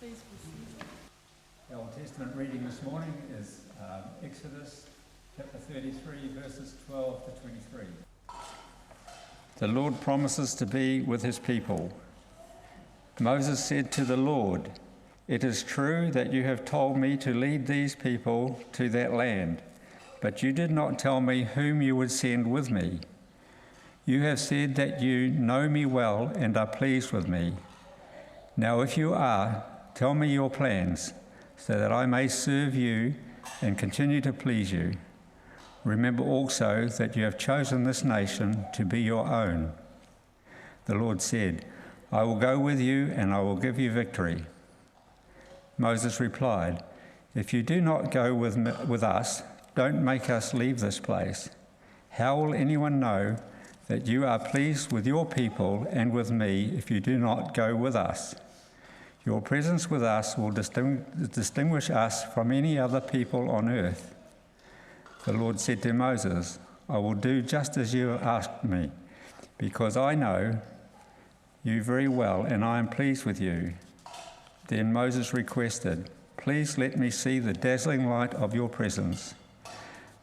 Please be seated. The Old Testament reading this morning is Exodus chapter 33, verses 12 to 23. The Lord promises to be with his people. Moses said to the Lord, "It is true that you have told me to lead these people to that land, but you did not tell me whom you would send with me. You have said that you know me well and are pleased with me. Now if you are, tell me your plans, so that I may serve you and continue to please you. Remember also that you have chosen this nation to be your own." The Lord said, "I will go with you and I will give you victory." Moses replied, "If you do not go with us, don't make us leave this place. How will anyone know that you are pleased with your people and with me if you do not go with us? Your presence with us will distinguish us from any other people on earth." The Lord said to Moses, "I will do just as you asked me, because I know you very well and I am pleased with you." Then Moses requested, "Please let me see the dazzling light of your presence."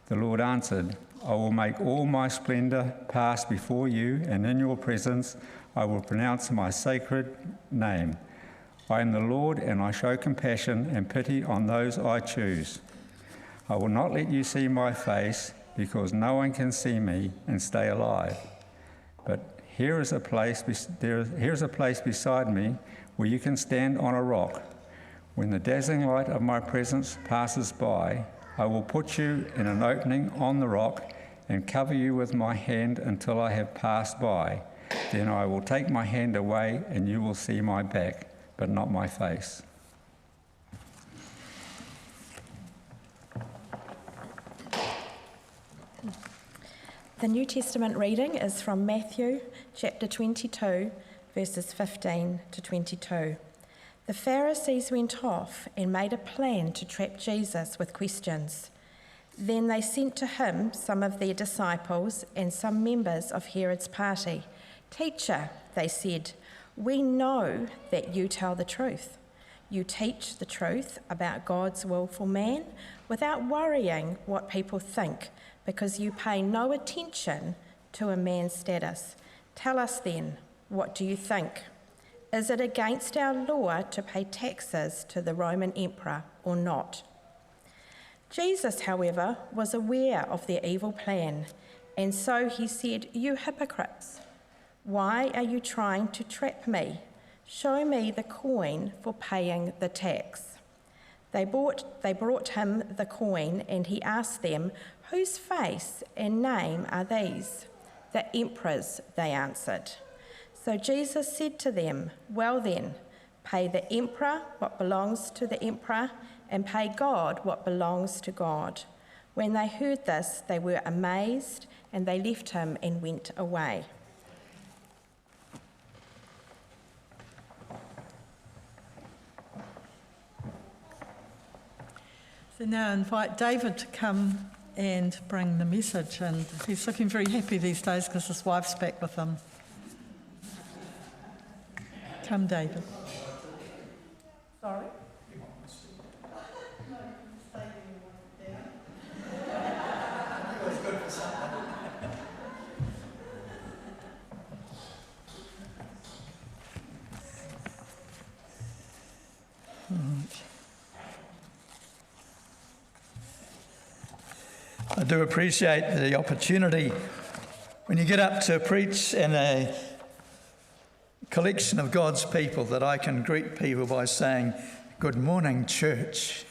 The Lord answered, "I will make all my splendor pass before you, and in your presence I will pronounce my sacred name. I am the Lord, and I show compassion and pity on those I choose. I will not let you see my face, because no one can see me and stay alive. But here is a place beside me where you can stand on a rock. When the dazzling light of my presence passes by, I will put you in an opening on the rock and cover you with my hand until I have passed by. Then I will take my hand away and you will see my back, but not my face." The New Testament reading is from Matthew chapter 22, verses 15 to 22. The Pharisees went off and made a plan to trap Jesus with questions. Then they sent to him some of their disciples and some members of Herod's party. "Teacher," they said, "we know that you tell the truth. You teach the truth about God's will for man without worrying what people think, because you pay no attention to a man's status. Tell us then, what do you think? Is it against our law to pay taxes to the Roman emperor or not?" Jesus, however, was aware of their evil plan, and so he said, "You hypocrites, why are you trying to trap me? Show me the coin for paying the tax." They brought him the coin, and he asked them, "Whose face and name are these?" "The emperor's," they answered. So Jesus said to them, "Well then, pay the emperor what belongs to the emperor, and pay God what belongs to God." When they heard this, they were amazed, and they left him and went away. So now I invite David to come and bring the message, and he's looking very happy these days because his wife's back with him. Come, David. Sorry? I do appreciate the opportunity when you get up to preach in a collection of God's people that I can greet people by saying, "Good morning, church."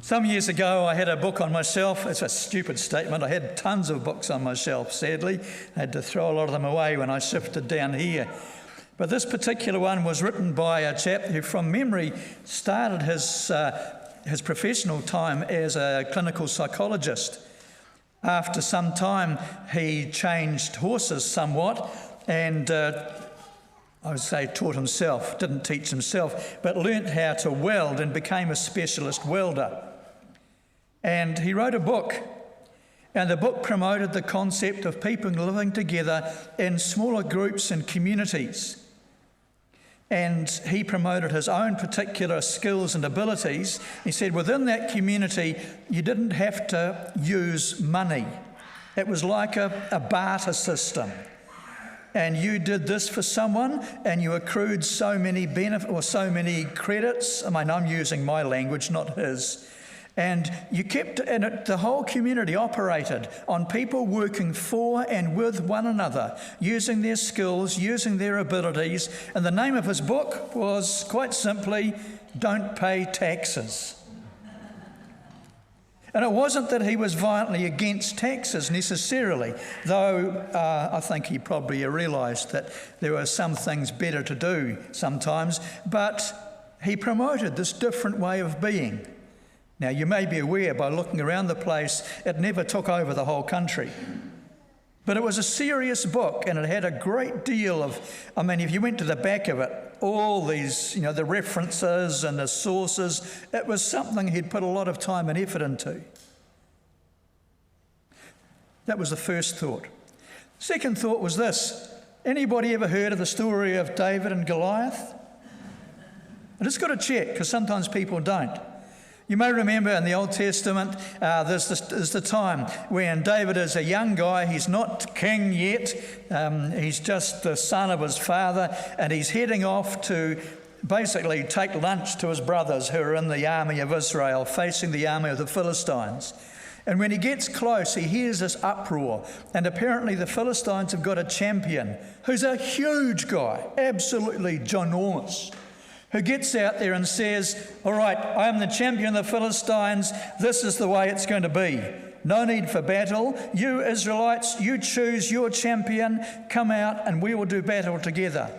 Some years ago, I had a book on my shelf. It's a stupid statement. I had tons of books on my shelf, sadly. I had to throw a lot of them away when I shifted down here. But this particular one was written by a chap who, from memory, started his professional time as a clinical psychologist. After some time, he changed horses somewhat and I would say taught himself, didn't teach himself, but learnt how to weld and became a specialist welder. And he wrote a book, and the book promoted the concept of people living together in smaller groups and communities. and he promoted his own particular skills and abilities. He said within that community, you didn't have to use money. It was like a barter system. And you did this for someone and you accrued so many benefits or so many credits. I mean, I'm using my language, not his. And you kept, and the whole community operated on people working for and with one another, using their skills, using their abilities. And the name of his book was quite simply, Don't Pay Taxes. And it wasn't that he was violently against taxes necessarily, though I think he probably realised that there were some things better to do sometimes, but he promoted this different way of being. Now, you may be aware by looking around the place, it never took over the whole country. But it was a serious book, and it had a great deal of, I mean, if you went to the back of it, all these, the references and the sources, it was something he'd put a lot of time and effort into. That was the first thought. Second thought was this. Anybody ever heard of the story of David and Goliath? I just got to check, because sometimes people don't. You may remember in the Old Testament, there's the time when David is a young guy. He's not king yet. He's just the son of his father, and he's heading off to basically take lunch to his brothers who are in the army of Israel, facing the army of the Philistines. And when he gets close, he hears this uproar, and apparently the Philistines have got a champion who's a huge guy, absolutely ginormous, who gets out there and says, all right, I am the champion of the Philistines. This is the way it's going to be. No need for battle. You Israelites, you choose your champion. Come out and we will do battle together.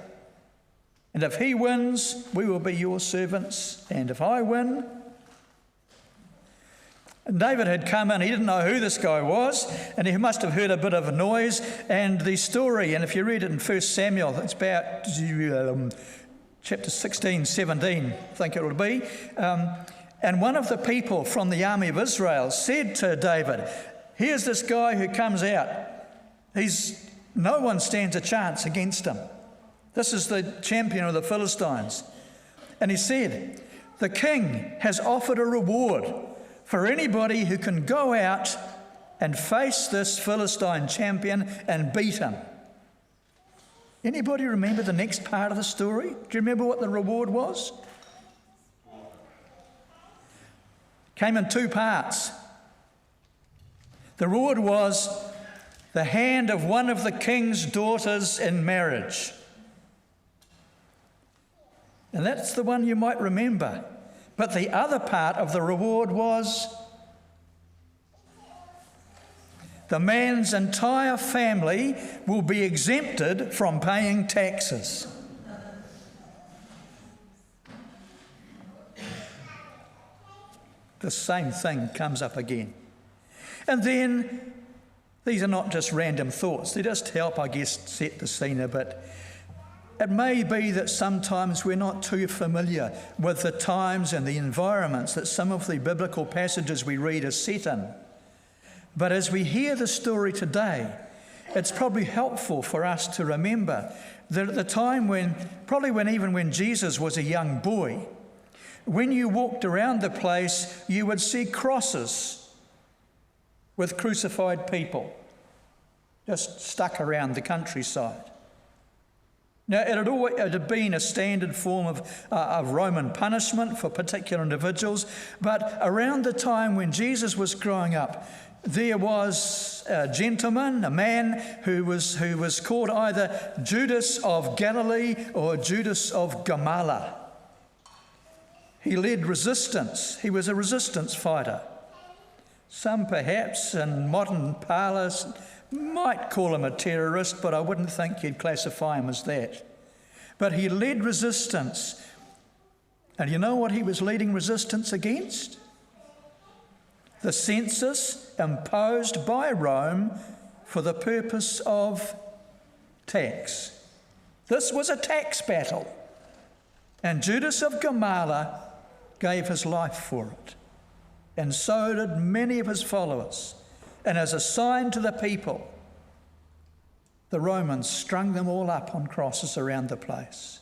And if he wins, we will be your servants. And if I win... And David had come in, he didn't know who this guy was, and he must have heard a bit of a noise. And the story, and if you read it in 1 Samuel, it's about... chapter 16, 17, I think it will be. And one of the people from the army of Israel said to David, here's this guy who comes out. No one stands a chance against him. This is the champion of the Philistines. And he said, the king has offered a reward for anybody who can go out and face this Philistine champion and beat him. Anybody remember the next part of the story? Do you remember what the reward was? Came in two parts. The reward was the hand of one of the king's daughters in marriage. And that's the one you might remember. But the other part of the reward was the man's entire family will be exempted from paying taxes. The same thing comes up again. And then, these are not just random thoughts, they just help, I guess, set the scene a bit. It may be that sometimes we're not too familiar with the times and the environments that some of the biblical passages we read are set in. But as we hear the story today, it's probably helpful for us to remember that at the time even when Jesus was a young boy, when you walked around the place, you would see crosses with crucified people just stuck around the countryside. Now, it had been a standard form of Roman punishment for particular individuals, but around the time when Jesus was growing up, there was a gentleman, a man who was called either Judas of Galilee or Judas of Gamala. He led resistance. He was a resistance fighter. Some perhaps in modern parlance might call him a terrorist, but I wouldn't think you'd classify him as that. But he led resistance. And you know what he was leading resistance against? The census imposed by Rome for the purpose of tax. This was a tax battle. And Judas of Gamala gave his life for it. And so did many of his followers. And as a sign to the people, the Romans strung them all up on crosses around the place.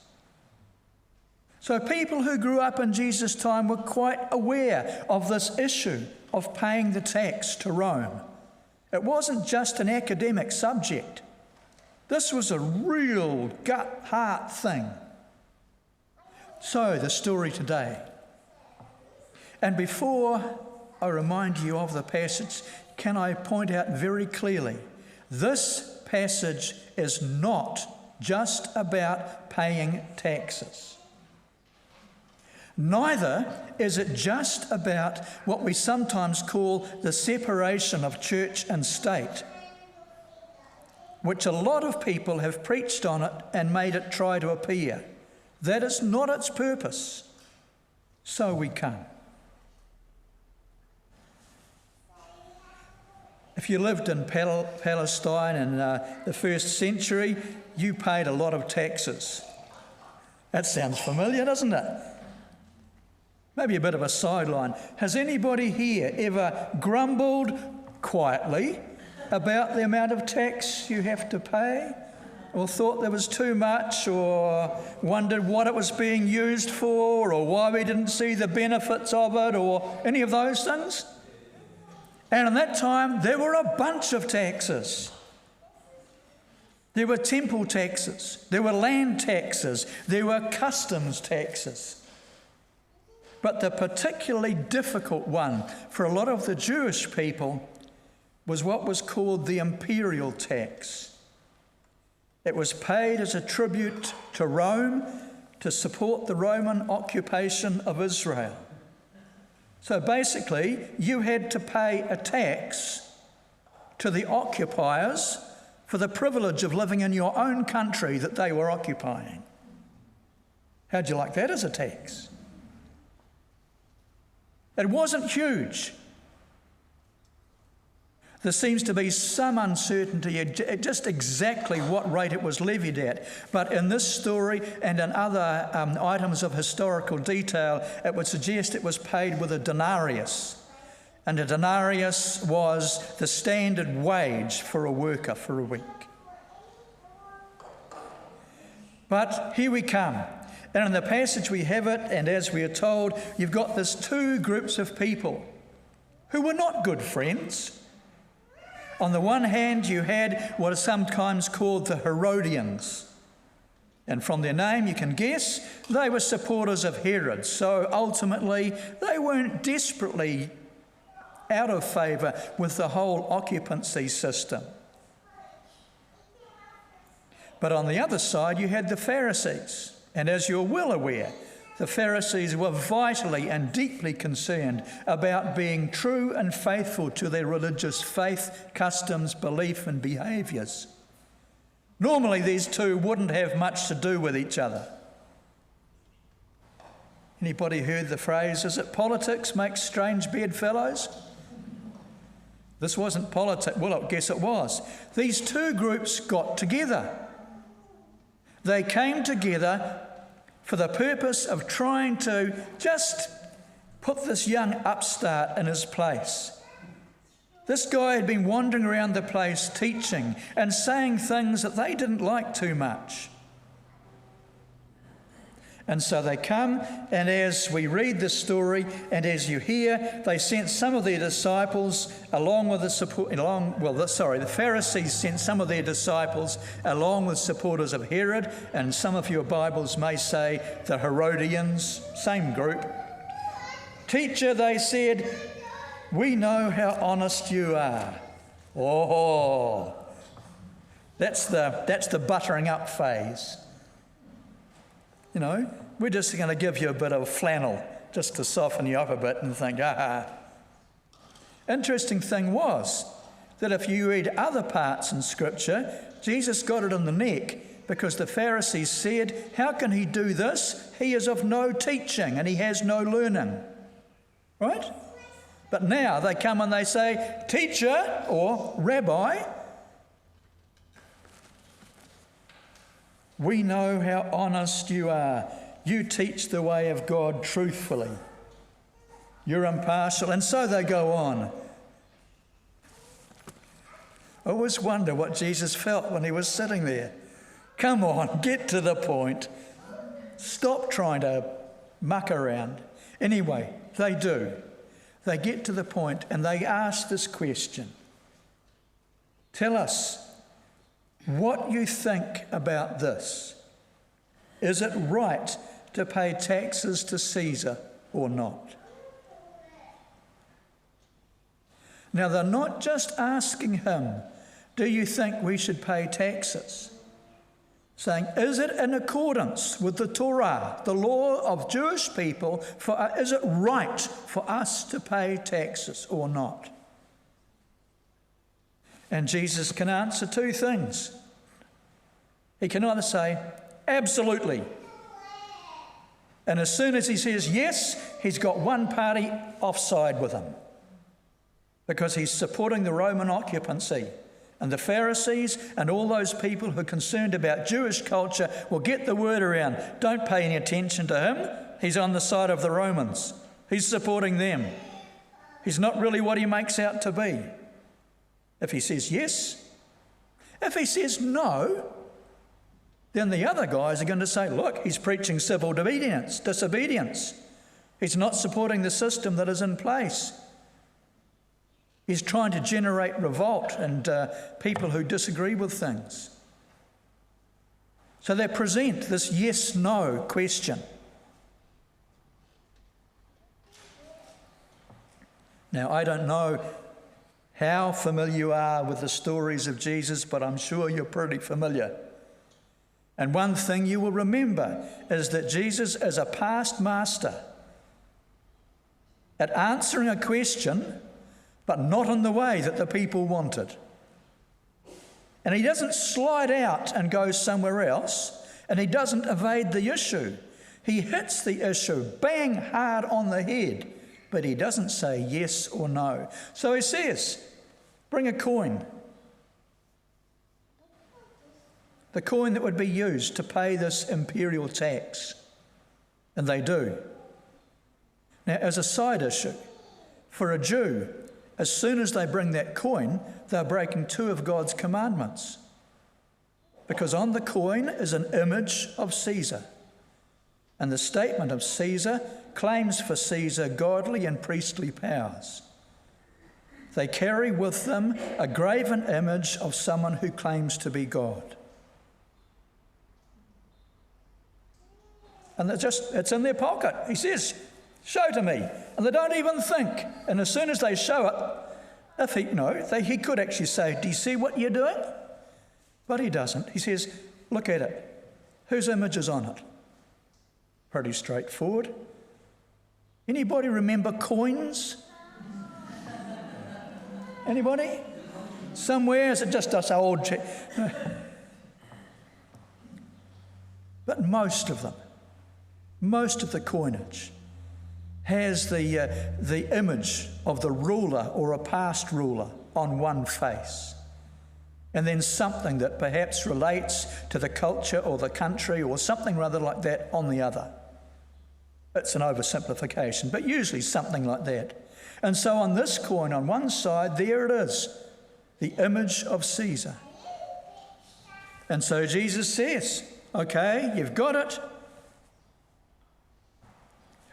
So people who grew up in Jesus' time were quite aware of this issue of paying the tax to Rome. It wasn't just an academic subject. This was a real gut-heart thing. So, the story today. And before I remind you of the passage, can I point out very clearly, this passage is not just about paying taxes. Neither is it just about what we sometimes call the separation of church and state, which a lot of people have preached on it and made it try to appear. That is not its purpose. So we come. If you lived in Palestine in the first century, you paid a lot of taxes. That sounds familiar, doesn't it? Maybe a bit of a sideline. Has anybody here ever grumbled quietly about the amount of tax you have to pay? Or thought there was too much, or wondered what it was being used for, or why we didn't see the benefits of it, or any of those things? And in that time, there were a bunch of taxes. There were temple taxes, there were land taxes, there were customs taxes. But the particularly difficult one for a lot of the Jewish people was what was called the imperial tax. It was paid as a tribute to Rome to support the Roman occupation of Israel. So basically, you had to pay a tax to the occupiers for the privilege of living in your own country that they were occupying. How'd you like that as a tax? It wasn't huge. There seems to be some uncertainty just exactly what rate it was levied at. But in this story and in other items of historical detail, it would suggest it was paid with a denarius. And a denarius was the standard wage for a worker for a week. But here we come. And in the passage we have it, and as we are told, you've got these two groups of people who were not good friends. On the one hand, you had what is sometimes called the Herodians. And from their name, you can guess, they were supporters of Herod. So ultimately, they weren't desperately out of favour with the whole occupancy system. But on the other side, you had the Pharisees. And as you're well aware, the Pharisees were vitally and deeply concerned about being true and faithful to their religious faith, customs, belief and behaviours. Normally these two wouldn't have much to do with each other. Anybody heard the phrase, is it politics makes strange bedfellows? This wasn't politics. Well, I guess it was. These two groups got together. They came together for the purpose of trying to just put this young upstart in his place. This guy had been wandering around the place teaching and saying things that they didn't like too much. And so they come, and as we read the story, and as you hear, they sent some of their disciples along with the Pharisees sent some of their disciples along with supporters of Herod, and some of your Bibles may say the Herodians, same group. Teacher, they said, we know how honest you are. Oh, that's the buttering up phase. You know, we're just going to give you a bit of flannel just to soften you up a bit and think, Interesting thing was that if you read other parts in Scripture, Jesus got it in the neck because the Pharisees said, how can he do this? He is of no teaching and he has no learning. Right? But now they come and they say, teacher or rabbi, we know how honest you are. You teach the way of God truthfully. You're impartial. And so they go on. I always wonder what Jesus felt when he was sitting there. Come on, get to the point. Stop trying to muck around. Anyway, they do. They get to the point and they ask this question. Tell us what you think about this. Is it right to pay taxes to Caesar or not? Now, they're not just asking him, do you think we should pay taxes? Saying, is it in accordance with the Torah, the law of Jewish people, is it right for us to pay taxes or not? And Jesus can answer two things. He can either say, absolutely. And as soon as he says yes, he's got one party offside with him, because he's supporting the Roman occupancy. And the Pharisees and all those people who are concerned about Jewish culture will get the word around. Don't pay any attention to him. He's on the side of the Romans. He's supporting them. He's not really what he makes out to be. If he says yes, if he says no, then the other guys are going to say, look, he's preaching civil disobedience. He's not supporting the system that is in place. He's trying to generate revolt and people who disagree with things. So they present this yes-no question. Now, I don't know how familiar you are with the stories of Jesus, but I'm sure you're pretty familiar. And one thing you will remember is that Jesus is a past master at answering a question, but not in the way that the people wanted. And he doesn't slide out and go somewhere else, and he doesn't evade the issue. He hits the issue bang hard on the head, but he doesn't say yes or no. So he says, bring a coin. The coin that would be used to pay this imperial tax. And they do. Now, as a side issue, for a Jew, as soon as they bring that coin, they're breaking two of God's commandments. Because on the coin is an image of Caesar. And the statement of Caesar claims for Caesar godly and priestly powers. They carry with them a graven image of someone who claims to be God. And it's in their pocket. He says, show to me. And they don't even think. And as soon as they show it, he could actually say, do you see what you're doing? But he doesn't. He says, look at it. Whose image is on it? Pretty straightforward. Anybody remember coins? Anybody? Somewhere? Is it just us old? But most of the coinage has the image of the ruler or a past ruler on one face, and then something that perhaps relates to the culture or the country or something rather like that on the other. It's an oversimplification, but usually something like that. And so on this coin, on one side, there it is, the image of Caesar. And so Jesus says, okay, you've got it.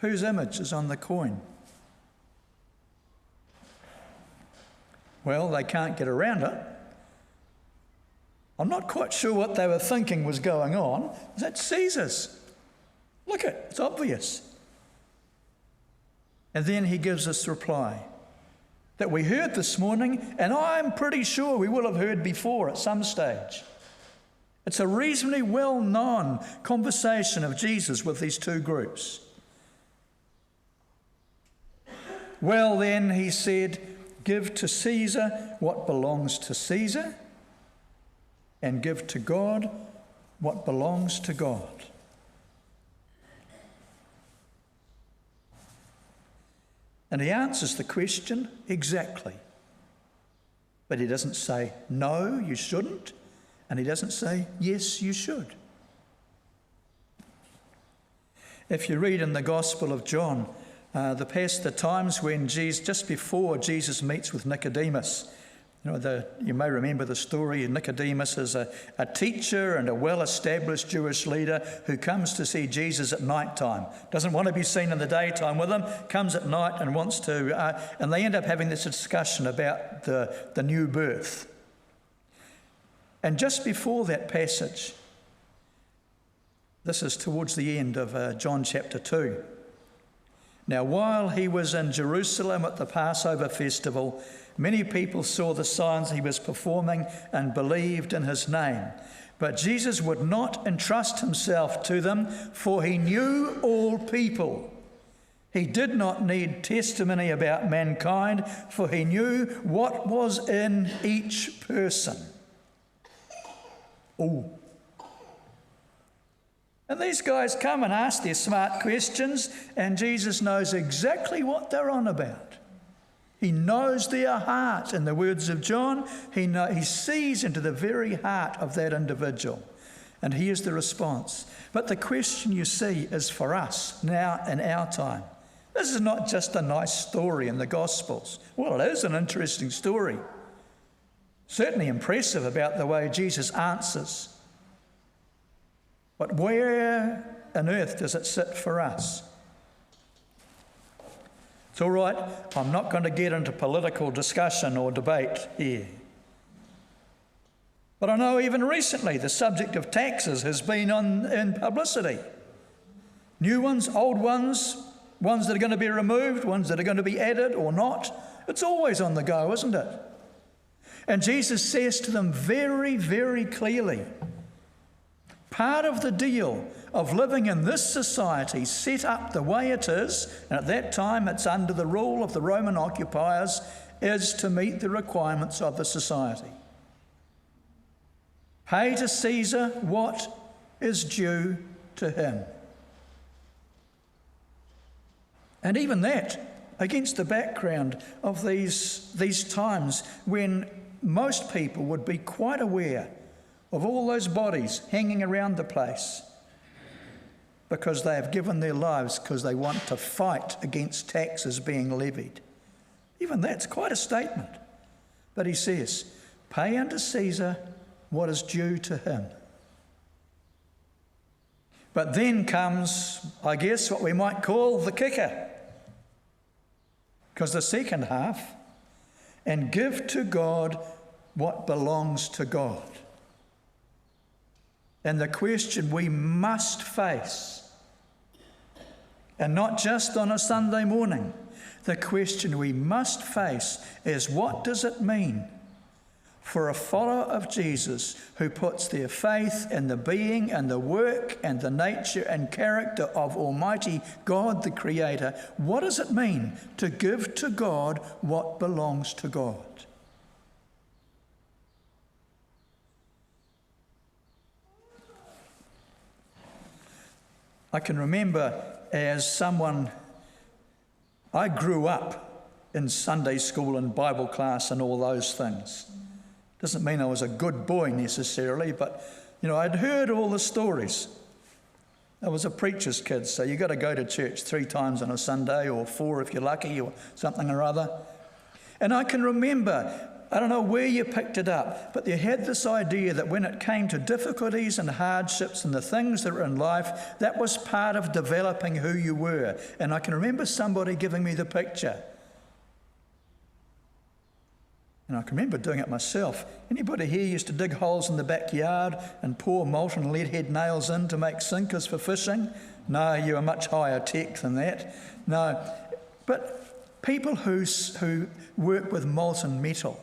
Whose image is on the coin? Well, they can't get around it. I'm not quite sure what they were thinking was going on. That's Caesar's. Look it's obvious. And then he gives us the reply that we heard this morning, and I'm pretty sure we will have heard before at some stage. It's a reasonably well-known conversation of Jesus with these two groups. Well then, he said, give to Caesar what belongs to Caesar, and give to God what belongs to God. And he answers the question exactly. But he doesn't say, no, you shouldn't. And he doesn't say, yes, you should. If you read in the Gospel of John, the times when Jesus, just before Jesus meets with Nicodemus, You may remember the story. Nicodemus is a teacher and a well-established Jewish leader who comes to see Jesus at night time. Doesn't want to be seen in the daytime with him, comes at night and wants to... and they end up having this discussion about the new birth. And just before that passage, this is towards the end of John chapter 2. Now, while he was in Jerusalem at the Passover festival, many people saw the signs he was performing and believed in his name. But Jesus would not entrust himself to them, for he knew all people. He did not need testimony about mankind, for he knew what was in each person. Ooh. And these guys come and ask their smart questions, and Jesus knows exactly what they're on about. He knows their heart. In the words of John, he sees into the very heart of that individual. And here's the response. But the question, you see, is for us now in our time. This is not just a nice story in the Gospels. Well, it is an interesting story. Certainly impressive about the way Jesus answers. But where on earth does it sit for us? It's all right, I'm not going to get into political discussion or debate here. But I know even recently the subject of taxes has been in publicity. New ones, old ones, ones that are going to be removed, ones that are going to be added or not. It's always on the go, isn't it? And Jesus says to them very, very clearly, part of the deal of living in this society set up the way it is, and at that time it's under the rule of the Roman occupiers, is to meet the requirements of the society. Pay to Caesar what is due to him. And even that, against the background of these times when most people would be quite aware of all those bodies hanging around the place because they have given their lives because they want to fight against taxes being levied. Even that's quite a statement. But he says, pay unto Caesar what is due to him. But then comes, I guess, what we might call the kicker. Because the second half, and give to God what belongs to God. And the question we must face, and not just on a Sunday morning, the question we must face is, what does it mean for a follower of Jesus who puts their faith in the being and the work and the nature and character of Almighty God, the Creator? What does it mean to give to God what belongs to God? I can remember as someone, I grew up in Sunday school and Bible class and all those things. Doesn't mean I was a good boy necessarily, but, I'd heard all the stories. I was a preacher's kid, so you got to go to church 3 times on a Sunday, or 4 if you're lucky, or something or other. And I can remember, I don't know where you picked it up, but you had this idea that when it came to difficulties and hardships and the things that were in life, that was part of developing who you were. And I can remember somebody giving me the picture. And I can remember doing it myself. Anybody here used to dig holes in the backyard and pour molten lead-head nails in to make sinkers for fishing? No, you were much higher tech than that. No, but people who work with molten metal,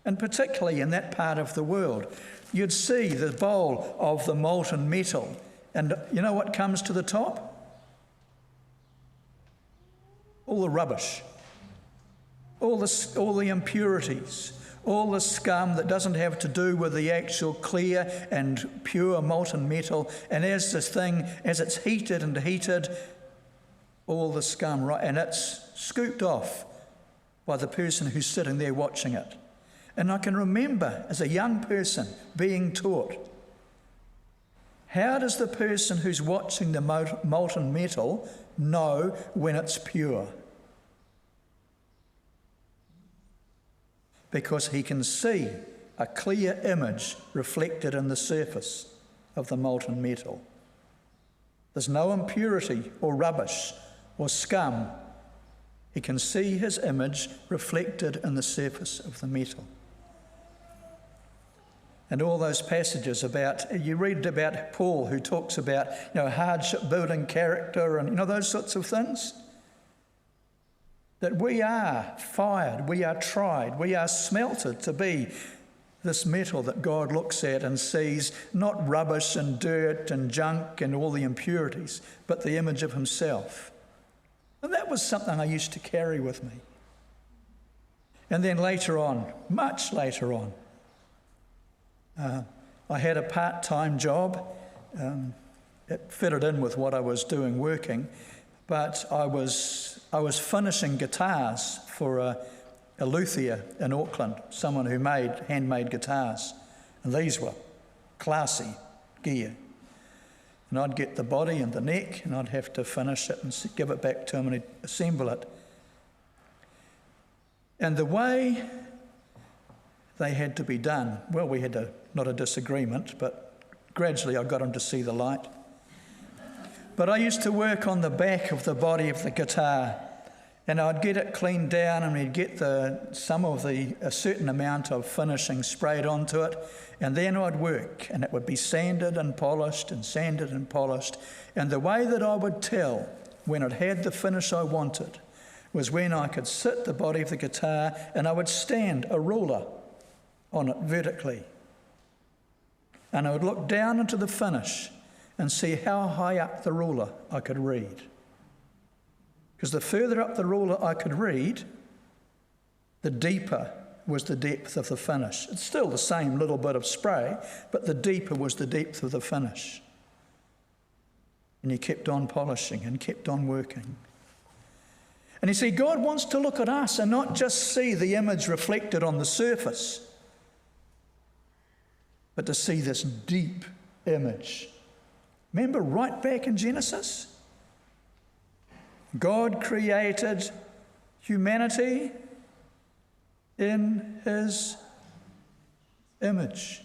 and particularly in that part of the world, you'd see the bowl of the molten metal, and you know what comes to the top? All the rubbish, all the impurities, all the scum that doesn't have to do with the actual clear and pure molten metal. And as it's heated, all the scum, right, and it's scooped off by the person who's sitting there watching it. And I can remember as a young person being taught, how does the person who's watching the molten metal know when it's pure? because he can see a clear image reflected in the surface of the molten metal. There's no impurity or rubbish or scum. He can see his image reflected in the surface of the metal. And all those passages you read about Paul, who talks about, hardship building character and, those sorts of things. That we are fired, we are tried, we are smelted to be this metal that God looks at and sees not rubbish and dirt and junk and all the impurities, but the image of himself. And that was something I used to carry with me. And then later on, much later on, I had a part-time job. It fitted in with what I was doing working, but I was finishing guitars for a luthier in Auckland, someone who made handmade guitars. And these were classy gear. And I'd get the body and the neck, and I'd have to finish it and give it back to him and he'd assemble it. And the way they had to be done, well, we had not a disagreement, but gradually I got him to see the light. But I used to work on the back of the body of the guitar, and I'd get it cleaned down, and we'd get a certain amount of finishing sprayed onto it, and then I'd work, and it would be sanded and polished and sanded and polished. And the way that I would tell when it had the finish I wanted was when I could sit the body of the guitar and I would stand a ruler on it vertically. And I would look down into the finish and see how high up the ruler I could read. Because the further up the ruler I could read, the deeper was the depth of the finish. It's still the same little bit of spray, but the deeper was the depth of the finish. And he kept on polishing and kept on working. And you see, God wants to look at us and not just see the image reflected on the surface, but to see this deep image. Remember right back in Genesis? God created humanity in his image.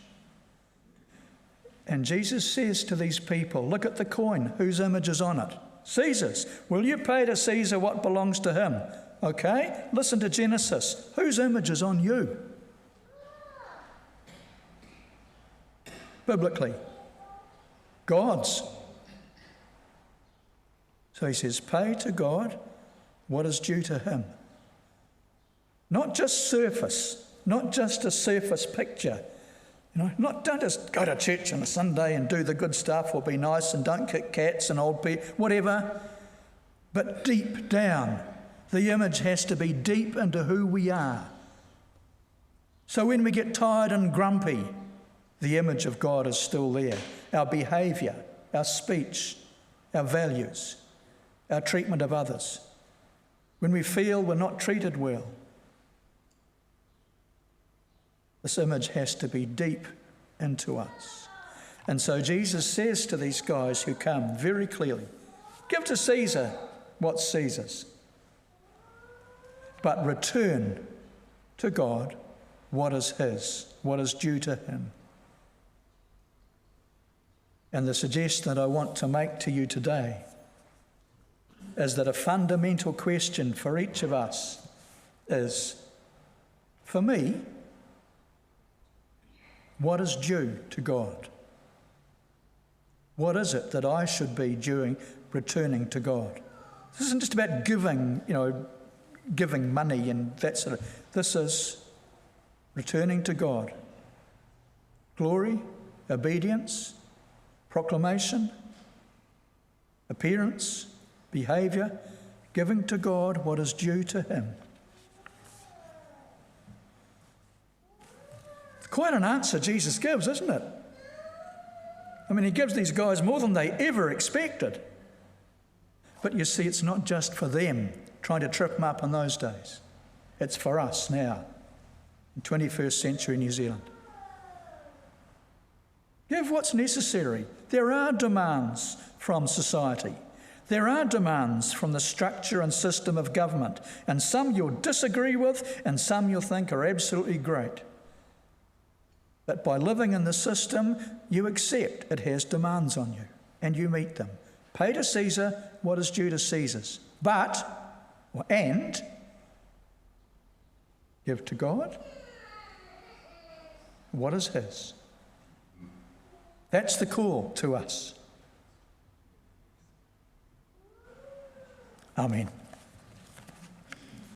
And Jesus says to these people, look at the coin, whose image is on it? Caesar's. Will you pay to Caesar what belongs to him? Okay, listen to Genesis. Whose image is on you? Biblically, God's. So he says, pay to God what is due to him. Not just surface, not just a surface picture. Don't just go to church on a Sunday and do the good stuff or be nice and don't kick cats and old people, whatever. But deep down, the image has to be deep into who we are. So when we get tired and grumpy, the image of God is still there. Our behaviour, our speech, our values, our treatment of others. When we feel we're not treated well, this image has to be deep into us. And so Jesus says to these guys who come very clearly, give to Caesar what's Caesar's, but return to God what is his, what is due to him. And the suggestion that I want to make to you today is that a fundamental question for each of us is, for me, what is due to God? What is it that I should be doing, returning to God? This isn't just about giving money and that sort of. This is returning to God. Glory, obedience, proclamation, appearance, behaviour, giving to God what is due to him. Quite an answer Jesus gives, isn't it? I mean, he gives these guys more than they ever expected. But you see, it's not just for them trying to trip them up in those days. It's for us now, in 21st century New Zealand. Give what's necessary. There are demands from society. There are demands from the structure and system of government, and some you'll disagree with, and some you'll think are absolutely great. But by living in the system, you accept it has demands on you, and you meet them. Pay to Caesar what is due to Caesar's, and give to God what is his. That's the call to us. Amen.